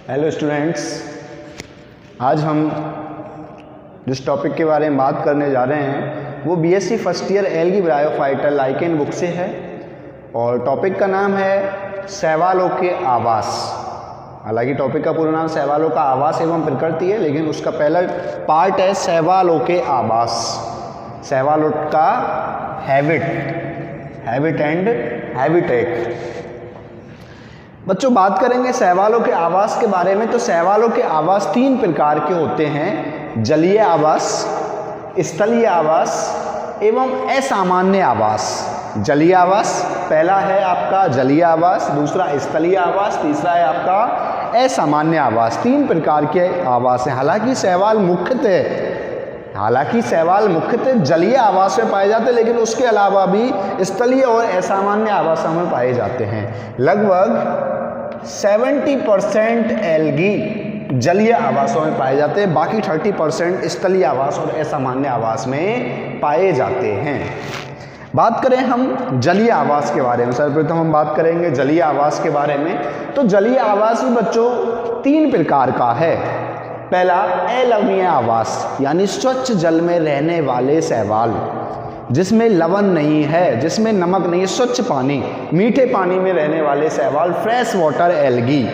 Hello students, आज हम जिस टॉपिक के बारे में बात करने जा रहे हैं वो BSc first year algae bryophyta lichen book से है और टॉपिक का नाम है शैवालों के आवास। हालांकि टॉपिक का पूरा नाम शैवालों का आवास एवं प्रकृति है, लेकिन उसका पहला पार्ट है शैवालों के आवास, शैवालों का हैबिट एंड हैबिटेट। बच्चों बात करेंगे शैवालों के आवास के बारे में। तो शैवालों के आवास तीन प्रकार के होते हैं: जलीय आवास, स्थलीय आवास एवं असामान्य आवास। जलीय आवास पहला है आपका जलीय आवास, दूसरा स्थलीय आवास, तीसरा है आपका असामान्य आवास। तीन प्रकार के आवास हैं। हालांकि शैवाल मुख्यतः जलीय आवास में पाए जाते हैं, लेकिन उसके अलावा भी स्थलीय और असामान्य आवासों में पाए जाते हैं। लगभग 70% एल्गी जलीय आवासों में पाए जाते हैं, बाकी 30% स्थलीय आवास और असामान्य आवास में पाए जाते हैं। बात करें हम जलीय आवास के बारे में, सर्वप्रथम हम बात करेंगे जलीय आवास के बारे में। तो जलीय आवास भी बच्चों तीन प्रकार का है। पहला अलवणीय आवास, यानी स्वच्छ जल में रहने वाले शैवाल, जिसमें लवण नहीं है, जिसमें नमक नहीं है, स्वच्छ पानी, मीठे पानी में रहने वाले शैवाल, फ्रेश वाटर एल्गी।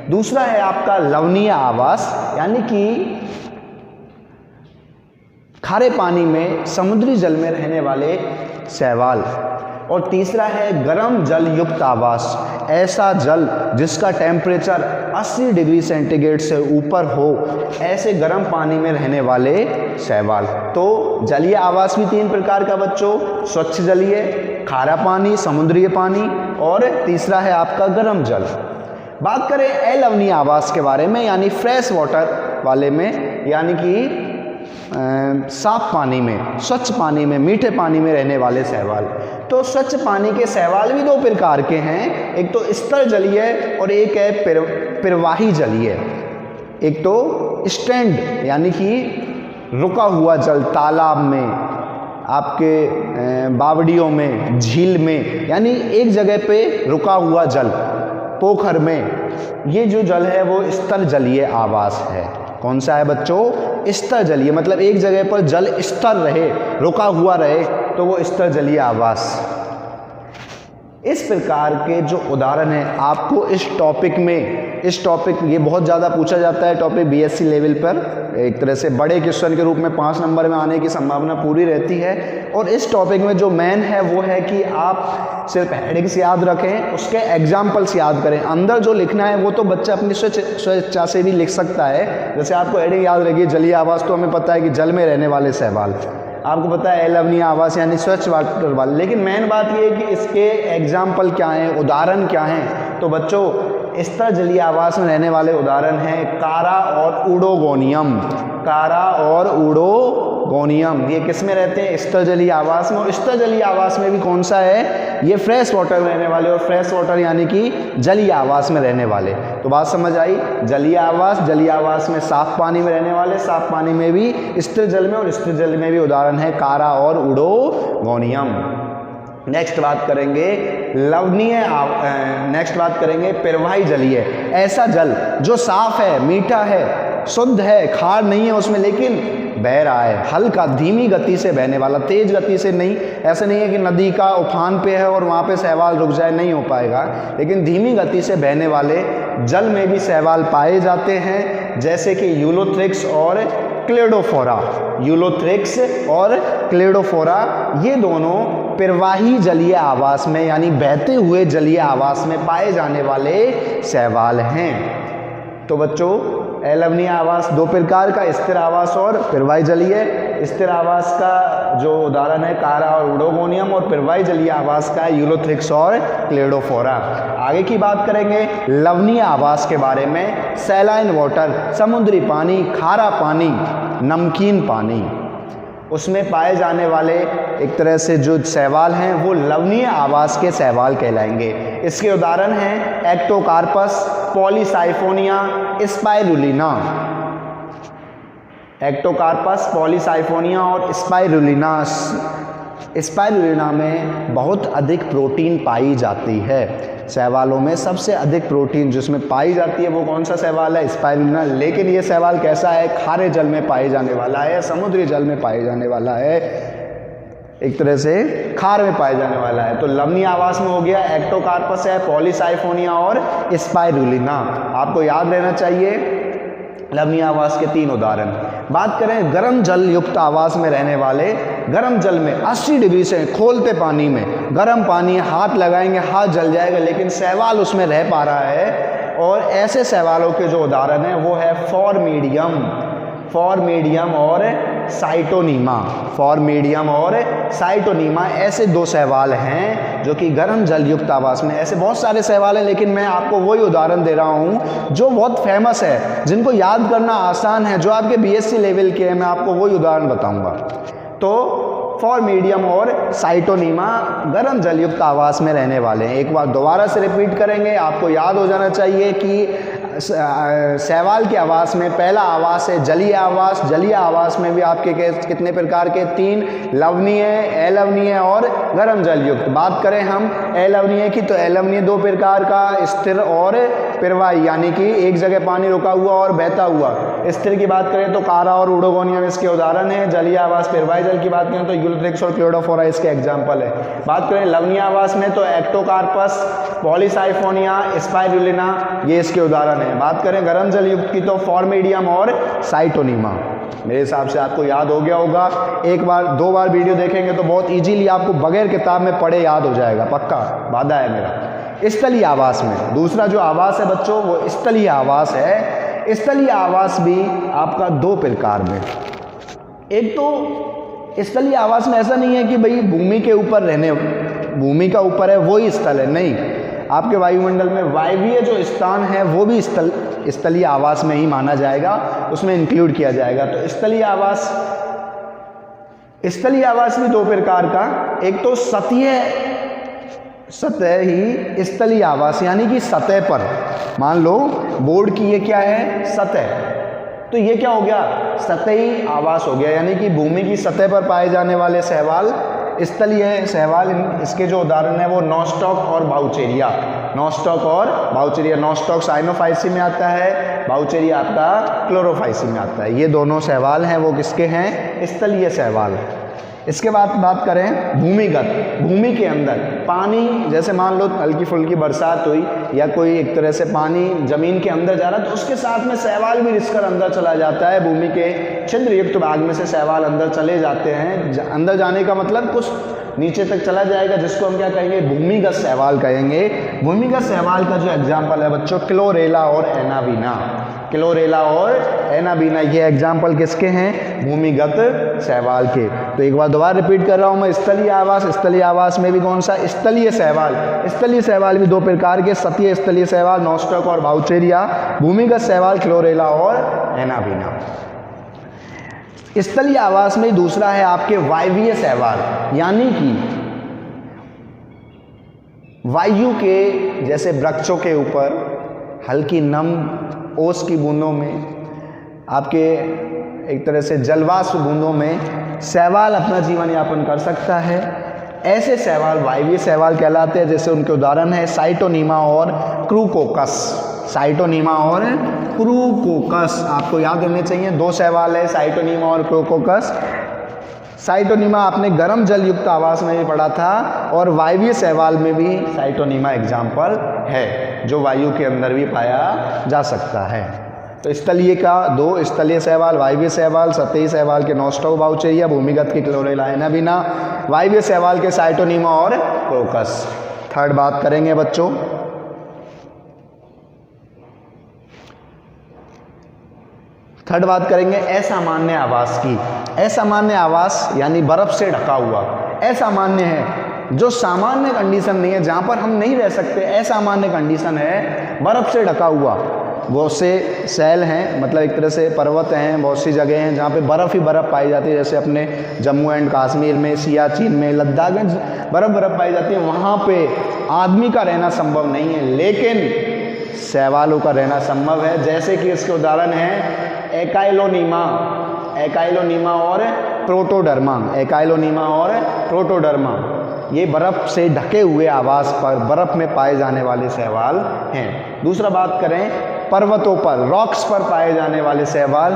दूसरा है आपका लवणीय आवास, यानी कि खारे पानी में, समुद्री जल में रहने वाले शैवाल। और तीसरा है गर्म जल युक्त आवास, ऐसा जल जिसका टेम्परेचर 80 डिग्री सेंटीग्रेड से ऊपर हो, ऐसे गर्म पानी में रहने वाले शैवाल। तो जलीय आवास भी तीन प्रकार का बच्चों: स्वच्छ जलीय, खारा पानी, समुद्री पानी, और तीसरा है आपका गर्म जल। बात करें अलवणीय आवास के बारे में, यानी फ्रेश वाटर वाले में, यानी कि साफ पानी में, स्वच्छ पानी में, मीठे पानी में रहने वाले शैवाल। तो स्वच्छ पानी के शैवाल भी दो प्रकार के हैं, एक तो स्तर जलीय और एक है प्रवाही जलीय। एक तो स्टैंड, यानी कि रुका हुआ जल, तालाब में, आपके बावड़ियों में, झील में, यानी एक जगह पे रुका हुआ जल, पोखर में, ये जो जल है वो स्तर जलीय आवास है। कौन सा है बच्चों? स्तर जलीय, मतलब एक जगह पर जल स्तर रहे, रुका हुआ रहे, तो वो स्तर जलीय आवास। इस प्रकार के जो उदाहरण हैं आपको इस टॉपिक ये बहुत ज़्यादा पूछा जाता है टॉपिक बीएससी लेवल पर। एक तरह से बड़े क्वेश्चन के रूप में 5 नंबर में आने की संभावना पूरी रहती है। और इस टॉपिक में जो मेन है वो है कि आप सिर्फ हेडिंग्स याद रखें, उसके एग्जाम्पल्स याद करें। अंदर जो लिखना है वो तो बच्चा अपनी स्वेच्छा से भी लिख सकता है। जैसे आपको हेडिंग याद रखिए जलीय आवास, तो हमें पता है कि जल में रहने वाले शैवाल। आपको पता है अलवणीय आवास यानी स्वच्छ वाटर वाले। लेकिन मेन बात ये है कि इसके एग्जाम्पल क्या हैं, उदाहरण क्या हैं। तो बच्चों स्तर जलीय आवास में रहने वाले उदाहरण हैं कारा और उडोगोनियम। कारा और उडोगोनियम ये किस में रहते हैं? स्तर जलीय आवास में। और स्तर जलीय आवास में भी कौन सा है? ये फ्रेश वाटर में रहने वाले, और फ्रेश वाटर यानी कि जलीय आवास में रहने वाले। तो बात समझ आई? जलीय आवास में साफ पानी में रहने वाले, साफ पानी में भी, स्थिर जल में और स्थिर जल में भी उदाहरण है कारा और उडोगोनियम। नेक्स्ट बात करेंगे प्रवाही जलीय। ऐसा जल जो साफ है, मीठा है, शुद्ध है, खार नहीं है उसमें, लेकिन बह रहा है, हल्का धीमी गति से बहने वाला, तेज गति से नहीं। ऐसा नहीं है कि नदी का उफान पे है और वहाँ पे शैवाल रुक जाए, नहीं हो पाएगा। लेकिन धीमी गति से बहने वाले जल में भी शैवाल पाए जाते हैं, जैसे कि यूलोथ्रिक्स और क्लेडोफोरा। यूलोथ्रिक्स और क्लेडोफोरा ये दोनों प्रवाही जलीय आवास में, यानी बहते हुए जलीय आवास में पाए जाने वाले शैवाल हैं। तो बच्चों अलवणीय आवास दो प्रकार का, स्थिर आवास और प्रवाही जलीय। स्थिर आवास का जो उदाहरण है कारा और उडोगोनियम, और प्रवाही जलीय आवास का यूलोथ्रिक्स और क्लेडोफोरा। आगे की बात करेंगे लवणीय आवास के बारे में। सैलाइन वाटर, समुद्री पानी, खारा पानी, नमकीन पानी, उसमें पाए जाने वाले एक तरह से जो शैवाल हैं वो लवणीय आवास के शैवाल कहलाएंगे। इसके उदाहरण हैं Ectocarpus, Polysiphonia, spirulina. Ectocarpus, Polysiphonia और स्पाइरुलिना स्पाइरुलिना में बहुत अधिक प्रोटीन पाई जाती है। शैवालों में सबसे अधिक प्रोटीन जिसमें पाई जाती है वो कौन सा शैवाल है? स्पाइरुलिना। लेकिन ये शैवाल कैसा है? खारे जल में पाए जाने वाला है, समुद्री जल में पाए जाने वाला है, एक तरह से खार में पाया जाने वाला है। तो लवणीय आवास में हो गया एक्टोकार्पस है, पॉलीसाइफोनिया और स्पाइरुलिना। आपको याद रहना चाहिए लवणीय आवास के 3 उदाहरण। बात करें गर्म जल युक्त आवास में रहने वाले, गर्म जल में 80 डिग्री से खोलते पानी में गर्म पानी, हाथ लगाएंगे हाथ जल जाएगा, लेकिन शैवाल उसमें रह पा रहा है। और ऐसे शैवालों के जो उदाहरण हैं वो है फॉर्मेडियम और साइटोनीमा। फॉर्मेडियम और साइटोनीमा ऐसे 2 शैवाल हैं जो कि गर्म जल युक्त आवास में। ऐसे बहुत सारे शैवाल हैं, लेकिन मैं आपको वही उदाहरण दे रहा हूं जो बहुत फेमस है, जिनको याद करना आसान है, जो आपके बीएससी लेवल के हैं। मैं आपको वही उदाहरण बताऊंगा। तो फॉर्मेडियम और साइटोनीमा गर्म जलयुक्त आवास में रहने वाले हैं। एक बार दोबारा से रिपीट करेंगे, आपको याद हो जाना चाहिए कि शैवाल के आवास में पहला आवास है जलीय आवास। जलीय आवास में भी आपके कितने प्रकार के? 3, लवणीय, अलवणीय और गर्म जलयुक्त। बात करें हम अलवणीय की, तो अलवणीय 2 प्रकार का, स्थिर और प्रवाही, यानी कि एक जगह पानी रुका हुआ और बहता हुआ। स्थिर की बात करें तो कारा और उडोगोनियम इसके उदाहरण है। जलीय आवास प्रवाही जल की बात करें तो यूल्ट्रिक्स और क्लोरोफोरा इसके एग्जाम्पल है। बात करें लवणीय आवास में तो एक्टोकार्पस, पॉलीसाइफोनिया, स्पाइरुलिना ये इसके उदाहरण है। बात करें गर्म जल युक्त की तो फॉर्मेडियम और साइटोनीमा। मेरे हिसाब से आपको याद हो गया होगा। एक बार 2 बार वीडियो देखेंगे तो बहुत इजीली आपको बगैर किताब में पढ़े याद हो जाएगा, पक्का वादा है मेरा। स्थलीय आवास में दूसरा जो आवास है बच्चों वो स्थलीय आवास है। स्थलीय आवास भी आपका 2 प्रकार में। एक तो स्थलीय आवास में ऐसा नहीं है कि भाई भूमि के ऊपर रहने, भूमि का ऊपर है वही स्थल है, नहीं। आपके वायुमंडल में वायवीय जो स्थान है वो भी स्थलीय आवास में ही माना जाएगा, उसमें इंक्लूड किया जाएगा। तो स्थलीय आवास भी 2 प्रकार का। एक तो सतही स्थलीय आवास, यानी कि सतह पर, मान लो बोर्ड की ये क्या है? सतह। तो ये क्या हो गया? सतही आवास हो गया, यानी कि भूमि की सतह पर पाए जाने वाले शैवाल स्थलीय शैवाल। इसके जो उदाहरण है वो नॉस्टॉक और बाउचेरिया। नॉस्टॉक और बाउचेरिया। नॉस्टॉक साइनोफाइसी में आता है, बाउचेरिया आपका क्लोरोफाइसी में आता है। ये दोनों शैवाल हैं वो किसके हैं? स्थलीय शैवाल। इसके बाद बात करें भूमिगत। भूमि के अंदर पानी, जैसे मान लो हल्की फुल्की बरसात हुई या कोई एक तरह से पानी जमीन के अंदर जा रहा है तो उसके साथ में शैवाल भी रिसकर अंदर चला जाता है। भूमि के छिद्र युक्त भाग में से शैवाल अंदर चले जाते हैं। अंदर जाने का मतलब कुछ नीचे तक चला जाएगा, जिसको हम क्या कहेंगे? भूमिगत शैवाल कहेंगे। भूमिगत शैवाल का जो एग्जाम्पल है बच्चों क्लोरेला और एनाबीना। क्लोरेला और एनाबीना ये एग्जाम्पल किसके हैं? भूमिगत शैवाल के। तो एक बार दोबारा रिपीट कर रहा हूँ मैं, स्थलीय आवास। स्थलीय आवास में भी कौन सा? स्थलीय शैवाल। स्थलीय शैवाल भी 2 प्रकार के, सतही स्थलीय शैवाल नॉस्टॉक और बाउचेरिया, भूमिगत शैवाल क्लोरेला और एनाबीना। स्थलीय आवास में दूसरा है आपके वायवीय शैवाल, यानी कि वायु के जैसे वृक्षों के ऊपर हल्की नम ओस की बूंदों में, आपके एक तरह से जलवाष्प बूंदों में शैवाल अपना जीवन यापन कर सकता है। ऐसे शैवाल वायवीय शैवाल कहलाते हैं। जैसे उनके उदाहरण है साइटोनीमा और क्रूकोकस। साइटोनीमा और क्रूकोकस आपको याद रहने चाहिए। 2 शैवाल है, साइटोनीमा और क्रूकोकस। साइटोनीमा आपने गर्म जल युक्त आवास में भी पढ़ा था और वायवीय शैवाल में भी साइटोनीमा एग्जाम्पल है जो वायु के अंदर भी पाया जा सकता है। तो स्थलीय का 2 स्थलीय शैवाल, वायवीय शैवाल, सतही शैवाल के नॉस्टॉक बाउचेरिया, भूमिगत के क्लोरेला एनाबीना, वायवीय शैवाल के साइटोनीमा और क्रोकस। थर्ड बात करेंगे बच्चों, असामान्य आवास की। असामान्य आवास यानी बर्फ से ढका हुआ। असामान्य है जो सामान्य कंडीशन नहीं है, जहाँ पर हम नहीं रह सकते। असामान्य कंडीशन है बर्फ से ढका हुआ। बहुत से शैल हैं, मतलब एक तरह से पर्वत हैं, बहुत सी जगह हैं जहाँ पे बर्फ़ ही बर्फ़ पाई जाती है। जैसे अपने जम्मू एंड कश्मीर में, सियाचिन में, लद्दाख में बर्फ़ पाई जाती है। वहाँ पे आदमी का रहना संभव नहीं है, लेकिन शैवालों का रहना संभव है। जैसे कि इसके उदाहरण हैं एकाइलोनीमा और प्रोटोडर्मा, एकाइलोनीमा और प्रोटोडर्मा, ये बर्फ़ से ढके हुए आवास पर बर्फ़ में पाए जाने वाले शैवाल हैं। दूसरा बात करें पर्वतों पर, रॉक्स पर पाए जाने वाले शैवाल,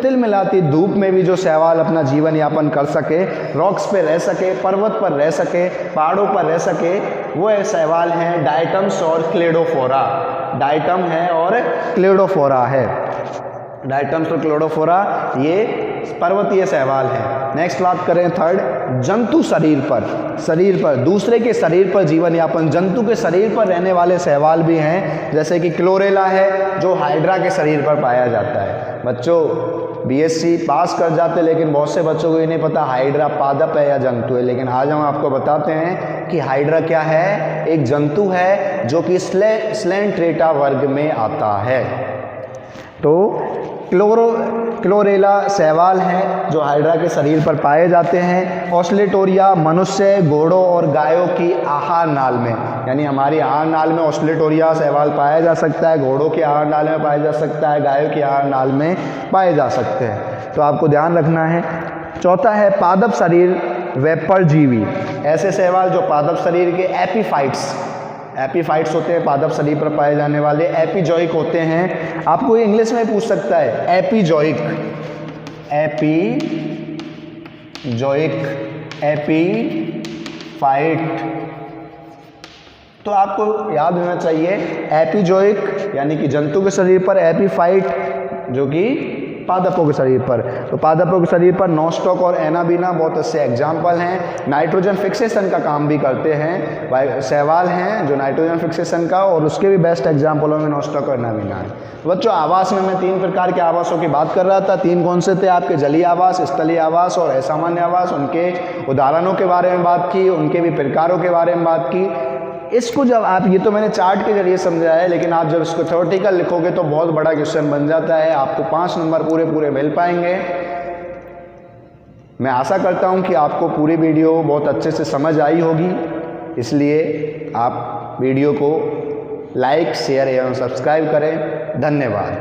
तिल मिलाती धूप में भी जो शैवाल अपना जीवन यापन कर सके, रॉक्स पे रह सके, पर्वत पर रह सके, पहाड़ों पर रह सके, वो शैवाल हैं डायटम्स और क्लेडोफोरा। डायटम है और क्लेडोफोरा है। डायटम्स और क्लेडोफोरा ये पर्वतीय शैवाल हैं। नेक्स्ट बात करें थर्ड, जंतु शरीर पर दूसरे के शरीर पर जीवन यापन, जंतु के शरीर पर रहने वाले शैवाल भी हैं, जैसे कि क्लोरेला है जो हाइड्रा के शरीर पर पाया जाता है। बच्चों बीएससी पास कर जाते, लेकिन बहुत से बच्चों को ये नहीं पता हाइड्रा पादप है या जंतु है, लेकिन आज हम आपको बताते हैं कि हाइड्रा क्या है, एक जंतु है जो कि स्लेंट्रेटा वर्ग में आता है। तो क्लोरेला शैवाल हैं जो हाइड्रा के शरीर पर पाए जाते हैं। ऑस्लेटोरिया मनुष्य, घोड़ों और गायों की आहार नाल में, यानी हमारी आहार नाल में ऑस्लेटोरिया शैवाल पाया जा सकता है, घोड़ों की आहार नाल में पाया जा सकता है, गायों की आहार नाल में पाए जा सकते हैं। तो आपको ध्यान रखना है। चौथा है पादप शरीर व परजीवी, ऐसे शैवाल जो पादप शरीर के एपीफाइट्स होते हैं, पादप शरीर पर पाए जाने वाले। एपीजॉइक होते हैं, आपको ये इंग्लिश में पूछ सकता है, एपीजॉइक, एपीफाइट, तो आपको याद होना चाहिए एपीजॉइक यानी कि जंतु के शरीर पर, एपीफाइट जो कि पादपों के शरीर पर। तो पादपों के शरीर पर नोस्टॉक और एनाबीना बहुत अच्छे एग्जाम्पल हैं। नाइट्रोजन फिक्सेशन का काम भी करते हैं, शैवाल हैं जो नाइट्रोजन फिक्सेशन का, और उसके भी बेस्ट एग्जाम्पलों में नोस्टॉक और एनाबीना है। तो बच्चों आवास में मैं 3 प्रकार के आवासों की बात कर रहा था। 3 कौन से थे आपके? जलीय आवास, स्थलीय आवास और असामान्य आवास। उनके उदाहरणों के बारे में बात की, उनके भी प्रकारों के बारे में बात की। इसको जब आप, ये तो मैंने चार्ट के जरिए समझाया है, लेकिन आप जब इसको थ्योरेटिकल लिखोगे तो बहुत बड़ा क्वेश्चन बन जाता है, आपको 5 नंबर पूरे मिल पाएंगे। मैं आशा करता हूं कि आपको पूरी वीडियो बहुत अच्छे से समझ आई होगी, इसलिए आप वीडियो को लाइक, शेयर एवं सब्सक्राइब करें। धन्यवाद।